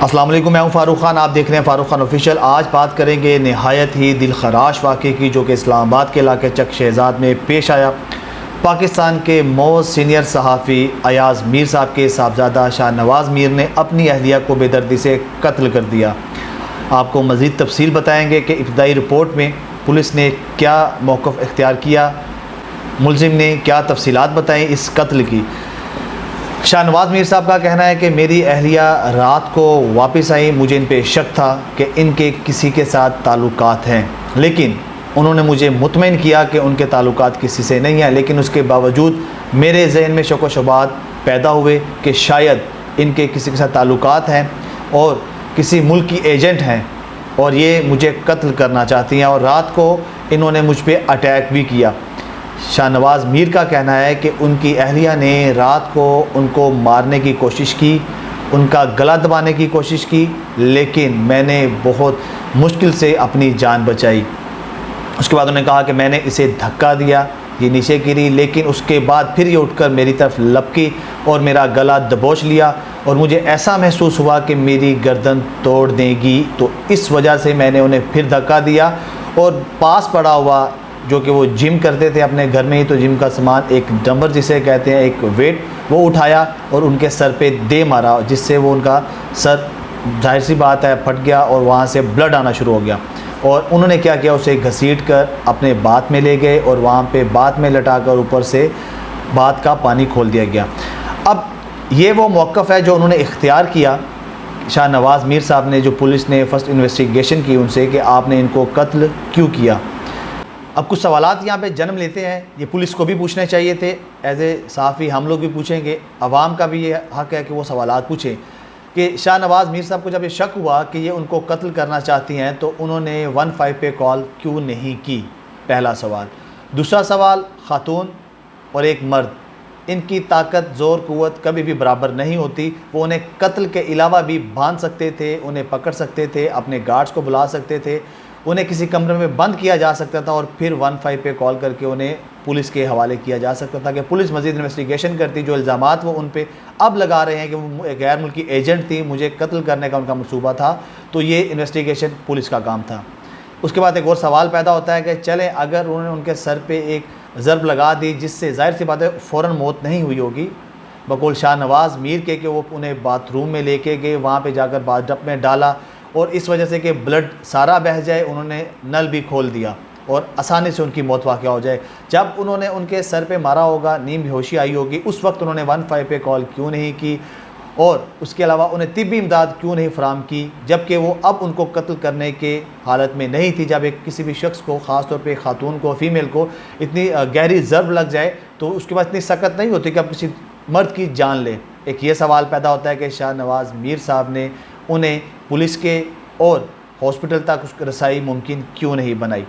अस्सलाम वालेकुम, मैं हूं फ़ारूक ख़ान। आप देख रहे हैं फ़ारूक ख़ान ऑफिशियल। आज बात करेंगे नहायत ही दिल खराश वाक़े की जो कि इस्लामाबाद के इलाके चक शहजाद में पेश आया। पाकिस्तान के मोस्ट सीनियर सहाफ़ी अयाज़ मीर साहब के साहबज़ादा शाहनवाज़ मीर ने अपनी अहलिया को बेदर्दी से कत्ल कर दिया। आपको मज़ीद तफसील बताएँगे कि इब्तदाई रिपोर्ट में पुलिस ने क्या मौक़िफ़ इख्तियार किया, मुलज़िम ने क्या तफसीलात बताई इस कत्ल की। शाहनवाज़ मीर साहब का कहना है कि मेरी अहलिया रात को वापस आई, मुझे इन पे शक था कि इनके किसी के साथ ताल्लुकात हैं, लेकिन उन्होंने मुझे मुतमईन किया कि उनके ताल्लुकात किसी से नहीं हैं। लेकिन उसके बावजूद मेरे जहन में शक व शुबहात पैदा हुए कि शायद इनके किसी के साथ ताल्लुकात हैं और किसी मुल्क की एजेंट हैं और ये मुझे कत्ल करना चाहती हैं, और रात को इन्होंने मुझ पर अटैक भी किया। शाहनवाज़ मीर का कहना है कि उनकी अहलिया ने रात को उनको मारने की कोशिश की, उनका गला दबाने की कोशिश की, लेकिन मैंने बहुत मुश्किल से अपनी जान बचाई। उसके बाद उन्होंने कहा कि मैंने इसे धक्का दिया, ये नीचे गिरी, लेकिन उसके बाद फिर ये उठकर मेरी तरफ लपकी और मेरा गला दबोच लिया और मुझे ऐसा महसूस हुआ कि मेरी गर्दन तोड़ देगी। तो इस वजह से मैंने उन्हें फिर धक्का दिया और पास पड़ा हुआ, जो कि वो जिम करते थे अपने घर में ही, तो जिम का सामान, एक डंबर जिसे कहते हैं, एक वेट, वो उठाया और उनके सर पे दे मारा, जिससे वो उनका सर, जाहिर सी बात है, फट गया और वहाँ से ब्लड आना शुरू हो गया। और उन्होंने क्या किया, उसे घसीट कर अपने बात में ले गए और वहाँ पे बात में लटाकर ऊपर से बात का पानी खोल दिया गया। अब ये वो मौक़िफ़ है जो उन्होंने इख्तियार किया शाहनवाज़ मीर साहब ने, जो पुलिस ने फ़र्स्ट इन्वेस्टिगेशन की उनसे कि आपने इनको कत्ल क्यों किया। अब कुछ सवालात यहाँ पे जन्म लेते हैं, ये पुलिस को भी पूछने चाहिए थे, एज ए सहाफ़ी हम लोग भी पूछेंगे, अवाम का भी ये हक़ है कि वो सवालात पूछें कि शाहनवाज़ मीर साहब को जब ये शक हुआ कि ये उनको कत्ल करना चाहती हैं तो उन्होंने 15 पे कॉल क्यों नहीं की, पहला सवाल। दूसरा सवाल, ख़ातून और एक मर्द, इनकी ताकत, ज़ोर, क़ुव्वत कभी भी बराबर नहीं होती। वो उन्हें कत्ल के अलावा भी बांध सकते थे, उन्हें पकड़ सकते थे, अपने गार्ड्स को बुला सकते थे, उन्हें किसी कमरे में बंद किया जा सकता था और फिर 15 पे कॉल करके उन्हें पुलिस के हवाले किया जा सकता था कि पुलिस मज़ीद इन्वेस्टिगेशन करती। जो इल्ज़ामात वो उन पे अब लगा रहे हैं कि वो एक गैर मुल्की एजेंट थी, मुझे कत्ल करने का उनका मनसूबा था, तो ये इन्वेस्टिगेशन पुलिस का काम था। उसके बाद एक और सवाल पैदा होता है कि चलें, अगर उन्होंने उनके सर पर एक ज़रब लगा दी जिससे ज़ाहिर सी बात है फ़ौरन मौत नहीं हुई होगी, बकौल शाहनवाज़ मीर के कि वो उन्हें बाथरूम में लेके गए, वहाँ पर जाकर बाथटब में डाला और इस वजह से कि ब्लड सारा बह जाए उन्होंने नल भी खोल दिया और आसानी से उनकी मौत वाक़या हो जाए। जब उन्होंने उनके सर पे मारा होगा, नींद बेहोशी आई होगी, उस वक्त उन्होंने 15 पे कॉल क्यों नहीं की और उसके अलावा उन्हें तिब्बी इमदाद क्यों नहीं फराहम की, जबकि वो अब उनको कत्ल करने के हालत में नहीं थी। जब एक किसी भी शख्स को, ख़ास तौर पे ख़ातून को, फ़ीमेल को इतनी गहरी ज़रब लग जाए तो उसके बाद इतनी सख्त नहीं होती कि अब किसी मर्द की जान ले। एक ये सवाल पैदा होता है कि शाहनवाज़ मीर साहब ने उन्हें पुलिस के और हॉस्पिटल तक उसकी रसाई मुमकिन क्यों नहीं बनाई।